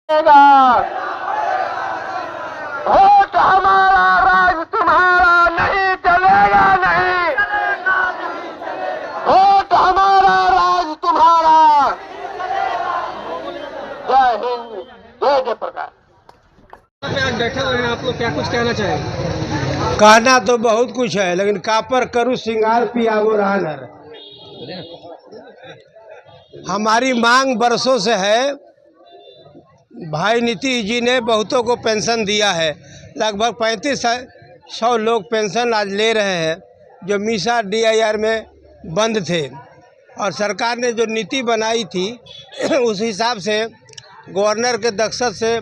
Vote हमारा, राज तुम्हारा, नहीं चलेगा नहीं। वोट हमारा, राज तुम्हारा। जय हिंद, जय जयप्रकाश। आज बैठे हुए हैं आप लोग, क्या कुछ कहना चाहेंगे? कहना तो बहुत कुछ है, लेकिन कापर करूँ सिंगार पियावो रानर। हमारी मांग बरसों से है। भाई नीतीश जी ने बहुतों को पेंशन दिया है। लगभग 3500 लोग पेंशन आज ले रहे हैं, जो मीसा DIR में बंद थे। और सरकार ने जो नीति बनाई थी उस हिसाब से गवर्नर के दस्तखत से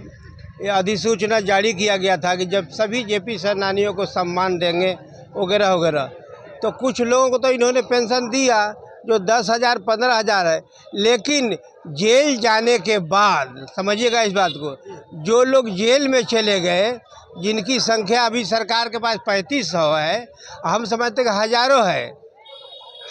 ये अधिसूचना जारी किया गया था कि जब सभी JP सेनानियों को सम्मान देंगे वगैरह वगैरह। तो कुछ लोगों को तो इन्होंने पेंशन दिया जो 10,000 15,000 है, लेकिन जेल जाने के बाद, समझिएगा इस बात को, जो लोग जेल में चले गए, जिनकी संख्या अभी सरकार के पास 3500 है, हम समझते हैं कि हज़ारों है।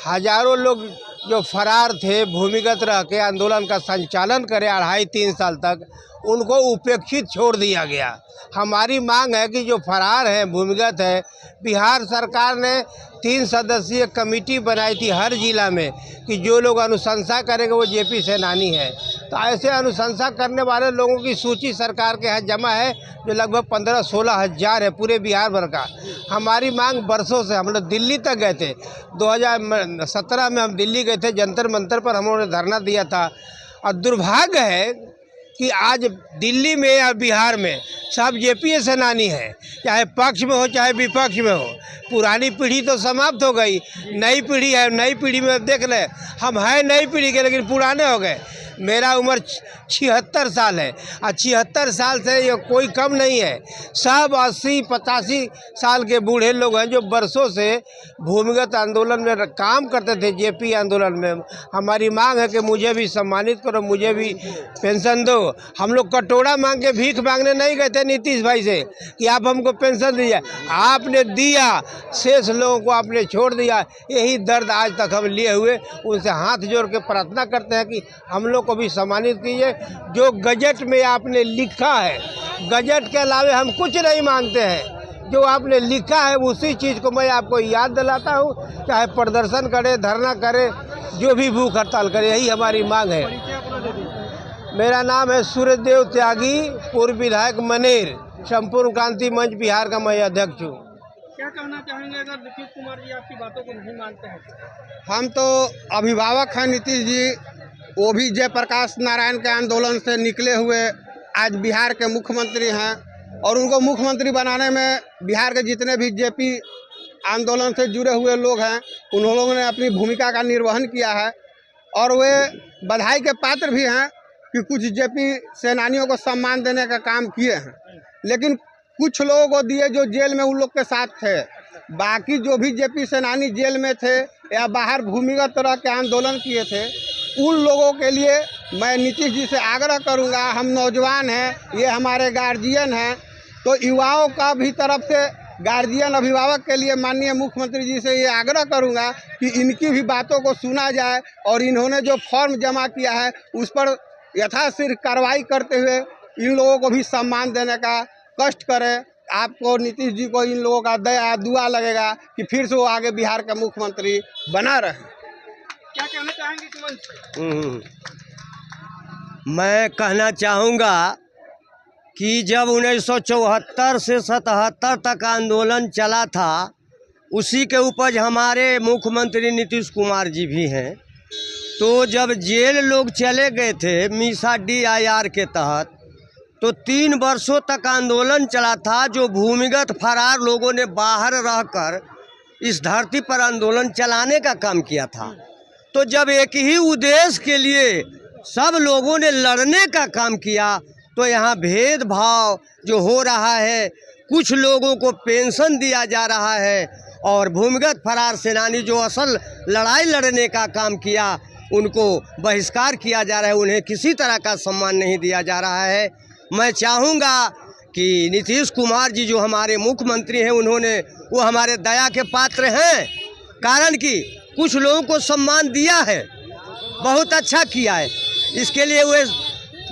हज़ारों लोग जो फरार थे, भूमिगत रह के आंदोलन का संचालन करे 2.5-3 साल तक, उनको उपेक्षित छोड़ दिया गया। हमारी मांग है कि जो फरार हैं, भूमिगत है, बिहार सरकार ने 3 सदस्यीय कमेटी बनाई थी हर जिला में कि जो लोग अनुशंसा करेंगे वो JP सेनानी है। तो ऐसे अनुशंसा करने वाले लोगों की सूची सरकार के यहाँ जमा है, जो लगभग 15-16 हज़ार है पूरे बिहार भर का। हमारी मांग बरसों से, हम लोग दिल्ली तक गए थे। 2017 में हम दिल्ली गए थे, जंतर मंतर पर हम लोगों ने धरना दिया था। और दुर्भाग्य है कि आज दिल्ली में या बिहार में सब JP सेनानी है, चाहे पक्ष में हो चाहे विपक्ष में हो। पुरानी पीढ़ी तो समाप्त हो गई, नई पीढ़ी है। नई पीढ़ी में देख ले, हम हैं नई पीढ़ी के, लेकिन पुराने हो गए। मेरा उम्र 76 साल है और 76 साल से ये कोई कम नहीं है। सब 80-85 साल के बूढ़े लोग हैं जो बरसों से भूमिगत आंदोलन में काम करते थे, JP आंदोलन में। हमारी मांग है कि मुझे भी सम्मानित करो, मुझे भी पेंशन दो। हम लोग कटोरा मांग के भीख मांगने नहीं गए थे नीतीश भाई से कि आप हमको पेंशन दीजिए। आपने दिया, शेष लोगों को आपने छोड़ दिया। यही दर्द आज तक हम लिए हुए उनसे हाथ जोड़ के प्रार्थना करते हैं कि हम लोग को भी सम्मानित कीजिए। जो गजट में आपने लिखा है, गजट के अलावा हम कुछ नहीं मांगते हैं। जो आपने लिखा है उसी चीज़ को मैं आपको याद दिलाता हूँ। चाहे प्रदर्शन करे, धरना करे, जो भी भूख हड़ताल करे, यही हमारी मांग है। मेरा नाम है सूर्यदेव त्यागी, पूर्व विधायक मनेर, संपूर्ण क्रांति मंच बिहार का मैं अध्यक्ष हूँ। क्या कहना चाहेंगे अगर नीतीश कुमार जी आपकी बातों को नहीं मानते हैं? हम तो अभिभावक हैं नीतीश जी, वो भी जयप्रकाश नारायण के आंदोलन से निकले हुए आज बिहार के मुख्यमंत्री हैं। और उनको मुख्यमंत्री बनाने में बिहार के जितने भी JP आंदोलन से जुड़े हुए लोग हैं, उन लोगों ने अपनी भूमिका का निर्वहन किया है। और वे बधाई के पात्र भी हैं कि कुछ JP सेनानियों को सम्मान देने का काम किए हैं। लेकिन कुछ लोगों को दिए जो जेल में उन लोग के साथ थे। बाकी जो भी JP सेनानी जेल में थे या बाहर भूमिगत तरह के आंदोलन किए थे, उन लोगों के लिए मैं नीतीश जी से आग्रह करूंगा। हम नौजवान हैं, ये हमारे गार्जियन हैं, तो युवाओं का भी तरफ से गार्जियन अभिभावक के लिए माननीय मुख्यमंत्री जी से ये आग्रह करूंगा कि इनकी भी बातों को सुना जाए और इन्होंने जो फॉर्म जमा किया है उस पर यथाशीघ्र कार्रवाई करते हुए इन लोगों को भी सम्मान देने का कष्ट करें। आपको नीतीश जी को इन लोगों का दया दुआ लगेगा कि फिर से वो आगे बिहार का मुख्यमंत्री बना रहे। क्या कहना चाहेंगे कुमार? मैं कहना चाहूँगा कि जब 1974 से 77 तक आंदोलन चला था, उसी के उपज हमारे मुख्यमंत्री नीतीश कुमार जी भी हैं। तो जब जेल लोग चले गए थे मीसा DIR के तहत, तो 3 वर्षों तक आंदोलन चला था। जो भूमिगत फरार लोगों ने बाहर रहकर इस धरती पर आंदोलन चलाने का काम किया था। तो जब एक ही उद्देश्य के लिए सब लोगों ने लड़ने का काम किया, तो यहाँ भेदभाव जो हो रहा है, कुछ लोगों को पेंशन दिया जा रहा है और भूमिगत फरार सेनानी जो असल लड़ाई लड़ने का काम किया उनको बहिष्कार किया जा रहा है, उन्हें किसी तरह का सम्मान नहीं दिया जा रहा है। मैं चाहूँगा कि नीतीश कुमार जी जो हमारे मुख्यमंत्री हैं, वो हमारे दया के पात्र हैं। कारण कि कुछ लोगों को सम्मान दिया है, बहुत अच्छा किया है, इसके लिए वे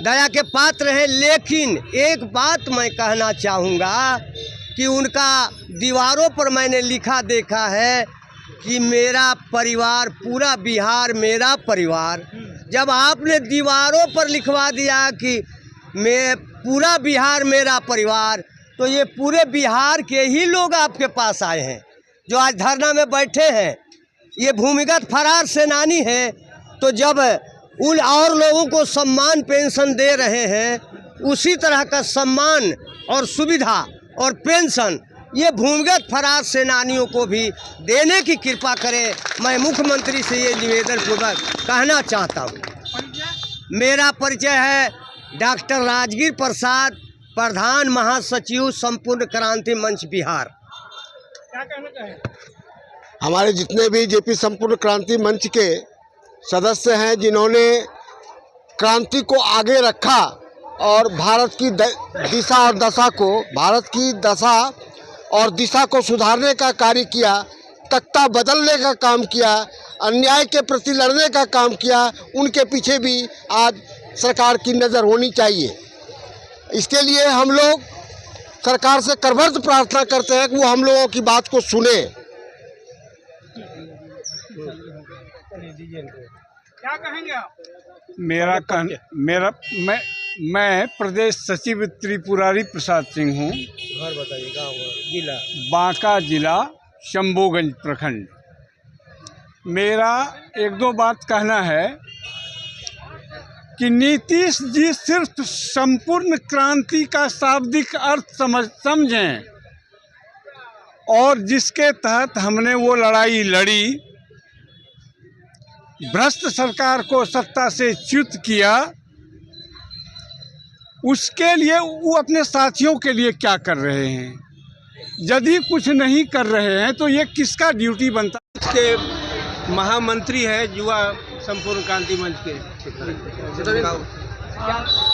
दया के पात्र हैं। लेकिन एक बात मैं कहना चाहूँगा कि उनका दीवारों पर मैंने लिखा देखा है कि मेरा परिवार, पूरा बिहार मेरा परिवार। जब आपने दीवारों पर लिखवा दिया कि मैं पूरा बिहार मेरा परिवार, तो ये पूरे बिहार के ही लोग आपके पास आए हैं जो आज धरना में बैठे हैं। ये भूमिगत फरार सेनानी हैं। तो जब उन और लोगों को सम्मान पेंशन दे रहे हैं, उसी तरह का सम्मान और सुविधा और पेंशन ये भूमिगत फरार सेनानियों को भी देने की कृपा करें। मैं मुख्यमंत्री से ये निवेदन पूर्वक कहना चाहता हूँ। मेरा परिचय है डॉक्टर राजगीर प्रसाद, प्रधान महासचिव संपूर्ण क्रांति मंच बिहार। क्या कहना चाहें? हमारे जितने भी जेपी संपूर्ण क्रांति मंच के सदस्य हैं, जिन्होंने क्रांति को आगे रखा और भारत की दिशा और दशा को, भारत की दशा और दिशा को सुधारने का कार्य किया, तख्ता बदलने का काम किया, अन्याय के प्रति लड़ने का काम किया, उनके पीछे भी आज सरकार की नज़र होनी चाहिए। इसके लिए हम लोग सरकार से करबद्ध प्रार्थना करते हैं कि वो हम लोगों की बात को सुने। क्या कहेंगे आप? मैं प्रदेश सचिव त्रिपुरारी प्रसाद सिंह हूँ। घर बताइए, गाँव जिला बांका जिला, शंभूगंज प्रखंड। मेरा एक दो बात कहना है कि नीतीश जी सिर्फ संपूर्ण क्रांति का शाब्दिक अर्थ समझें, और जिसके तहत हमने वो लड़ाई लड़ी, भ्रष्ट सरकार को सत्ता से च्युत किया, उसके लिए वो अपने साथियों के लिए क्या कर रहे हैं? यदि कुछ नहीं कर रहे हैं तो ये किसका ड्यूटी बनता? के महामंत्री है युवा संपूर्ण क्रांति मंच के।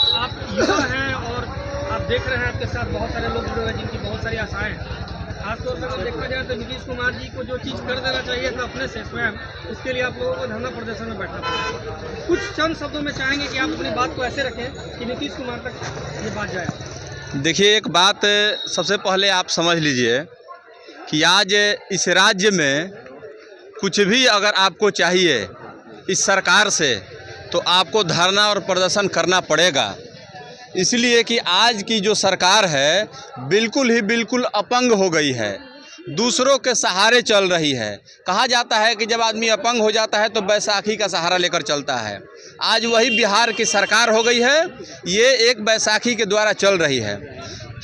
आप युवा हैं और आप देख रहे हैं आपके साथ बहुत सारे लोग जुड़े हुए हैं जिनकी बहुत सारी आशाएं हैं। खासतौर पर अगर देखा जाए तो नीतीश कुमार जी को जो चीज़ कर देना चाहिए था अपने से स्वयं, उसके लिए आप लोगों को धरना प्रदर्शन में बैठना पड़ा। कुछ चंद शब्दों में चाहेंगे कि आप अपनी बात को ऐसे रखें कि नीतीश कुमार तक ये बात जाए। देखिए, एक बात सबसे पहले आप समझ लीजिए कि आज इस राज्य में कुछ भी अगर आपको चाहिए इस सरकार से, तो आपको धरना और प्रदर्शन करना पड़ेगा। इसलिए कि आज की जो सरकार है बिल्कुल अपंग हो गई है, दूसरों के सहारे चल रही है। कहा जाता है कि जब आदमी अपंग हो जाता है तो बैसाखी का सहारा लेकर चलता है। आज वही बिहार की सरकार हो गई है, ये एक बैसाखी के द्वारा चल रही है।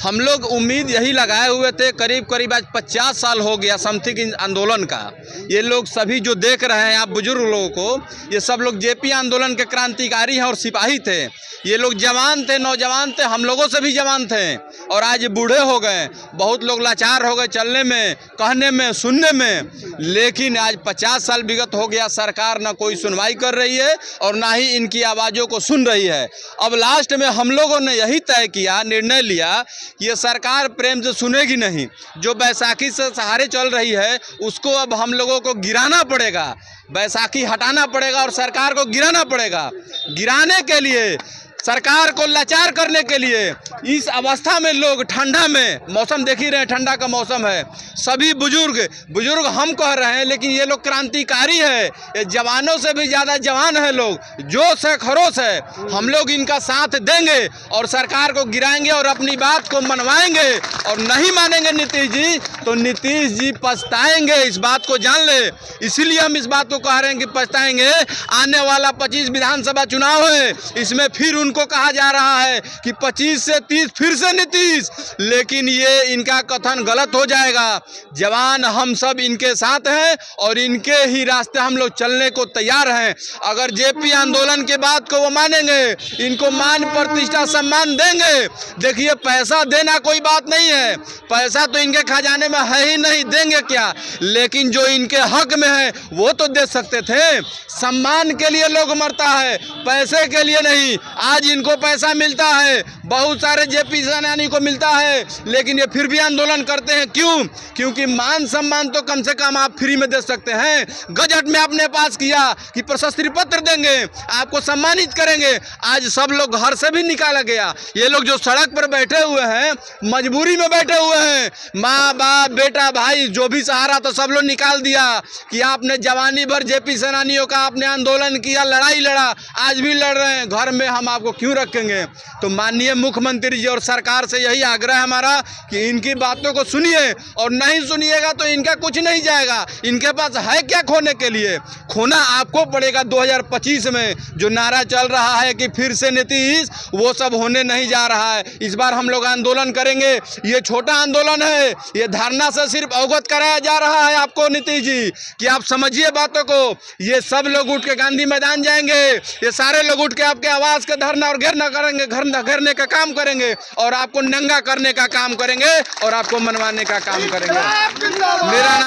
हम लोग उम्मीद यही लगाए हुए थे, करीब आज 50 साल हो गया समथिंग आंदोलन का। ये लोग सभी जो देख रहे हैं आप बुजुर्ग लोगों को, ये सब लोग जेपी आंदोलन के क्रांतिकारी हैं और सिपाही थे। ये लोग जवान थे, नौजवान थे, हम लोगों से भी जवान थे, और आज बूढ़े हो गए। बहुत लोग लाचार हो गए चलने में, कहने में, सुनने में। लेकिन आज 50 साल विगत हो गया, सरकार ना कोई सुनवाई कर रही है और ना ही इनकी आवाज़ों को सुन रही है। अब लास्ट में हम लोगों ने यही तय किया, निर्णय लिया कि ये सरकार प्रेम से सुनेगी नहीं। जो बैसाखी से सहारे चल रही है उसको अब हम लोगों को गिराना पड़ेगा, बैसाखी हटाना पड़ेगा और सरकार को गिराना पड़ेगा। गिराने के लिए, सरकार को लाचार करने के लिए इस अवस्था में लोग, ठंडा में, मौसम देख ही रहे हैं, ठंडा का मौसम है, सभी बुजुर्ग हम कह रहे हैं, लेकिन ये लोग क्रांतिकारी है, ये जवानों से भी ज़्यादा जवान है लोग, जोश है, खरोश है। हम लोग इनका साथ देंगे और सरकार को गिराएंगे और अपनी बात को मनवाएंगे। और नहीं मानेंगे नीतीश जी तो नीतीश जी पछताएंगे, इस बात को जान ले। इसीलिए हम इस बात को कह रहे हैं कि पछताएंगे। आने वाला 25 विधानसभा चुनाव है, इसमें फिर उनको कहा जा रहा है कि 25 से 30 फिर से नीतीश, लेकिन ये इनका कथन गलत हो जाएगा। जवान हम सब इनके साथ हैं और इनके ही रास्ते हम लोग चलने को तैयार हैं। अगर जेपी आंदोलन के बात को वो मानेंगे, इनको मान प्रतिष्ठा सम्मान देंगे। देखिए, पैसा देना कोई बात नहीं है, पैसा तो इनके खजाने में है ही नहीं, देंगे क्या? लेकिन जो इनके हक में है वो तो दे सकते थे। सम्मान के लिए लोग मरता है, पैसे के लिए नहीं। आज आज इनको पैसा मिलता है, बहुत सारे जेपी सेनानी को मिलता है, लेकिन ये फिर भी आंदोलन करते हैं। क्यों? क्योंकि मान सम्मान तो कम से कम आप फ्री में दे सकते हैं। गजट में आपने पास किया कि प्रशस्ति पत्र देंगे, आपको सम्मानित करेंगे। आज सब लोग घर से भी निकाला गया। ये लोग जो सड़क पर बैठे हुए हैं, मजबूरी में बैठे हुए हैं, माँ बाप बेटा भाई जो भी सहारा तो सब लोग निकाल दिया कि आपने जवानी भर जेपी सेनानियों का आपने आंदोलन किया, लड़ाई लड़ा, आज भी लड़ रहे हैं, घर में हम आपको क्यों रखेंगे। तो माननीय मुख्यमंत्री जी और सरकार से यही आग्रह है हमारा कि इनकी बातों को सुनिए, और नहीं सुनिएगा तो इनका कुछ नहीं जाएगा। इनके पास है क्या खोने के लिए? खोना आपको पड़ेगा 2025 में। जो नारा चल रहा है कि फिर से नीतीश, वो सब होने नहीं जा रहा है। इस बार हम लोग आंदोलन करेंगे। ये छोटा आंदोलन है, ये धरना से सिर्फ अवगत कराया जा रहा है आपको नीतीश जी कि आप समझिए बातों को। ये सब लोग उठ के गांधी मैदान जाएंगे, ये सारे लोग उठ के आपके आवाज का धरना और घेरना करेंगे, घेरने का काम करेंगे, और आपको नंगा करने का काम करेंगे, और आपको मनवाने का काम करेंगे। मेरा